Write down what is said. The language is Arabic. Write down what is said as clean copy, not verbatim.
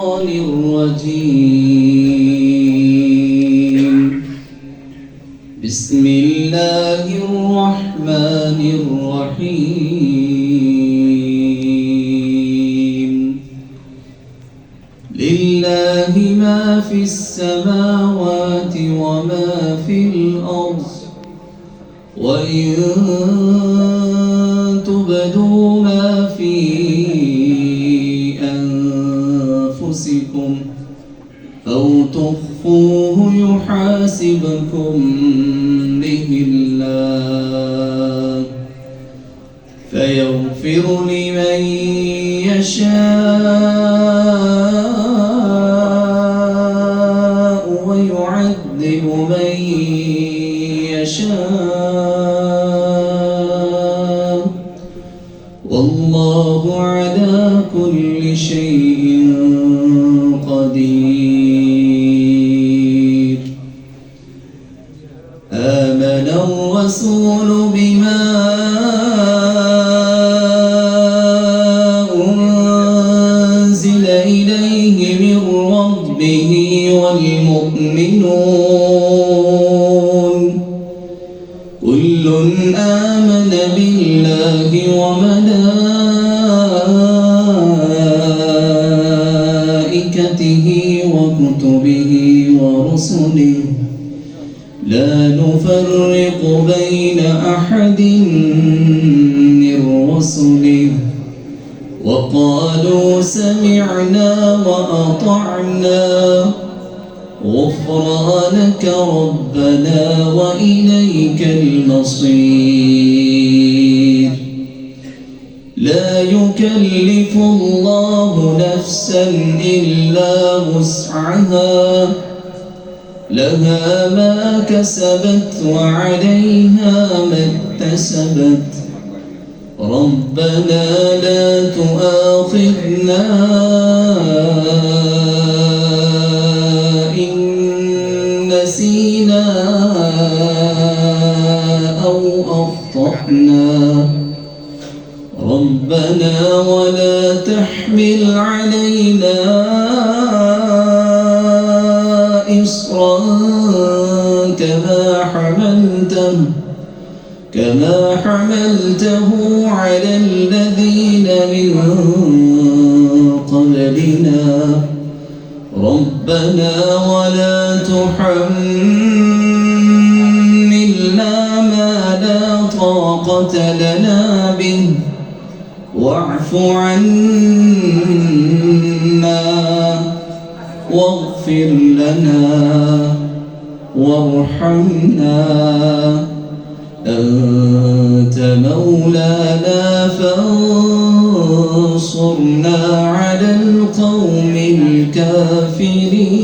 الرجيم. بسم الله الرحمن الرحيم. لله ما في السماوات وما في الأرض، وإن تبدوا ما في أنفسكم أو تخفوه يحاسبكم به الله، فيغفر لمن يشاء ويعذب من يشاء، والله على كل شيء قدير. آمن الرسول بما أنزل إليه من ربه والمؤمنون كل آمن بالله وملائكته وكتبه ورسله لا نفرق بين أحد من رسله، وقالوا سمعنا وأطعنا غفرانك ربنا وإليك المصير. لا يكلف الله نفسا إلا وسعها، لها ما كسبت وعليها ما اكتسبت. ربنا لا تؤاخذنا إن نسينا أو أخطأنا. ربنا ولا تحمل علينا إصرا كما حملته على الذين من قبلنا. ربنا ولا تحملنا ما لا طاقة لنا به، واعف عنا واغفر لنا وارحمنا، أنت مولانا فانصرنا على القوم الكافرين.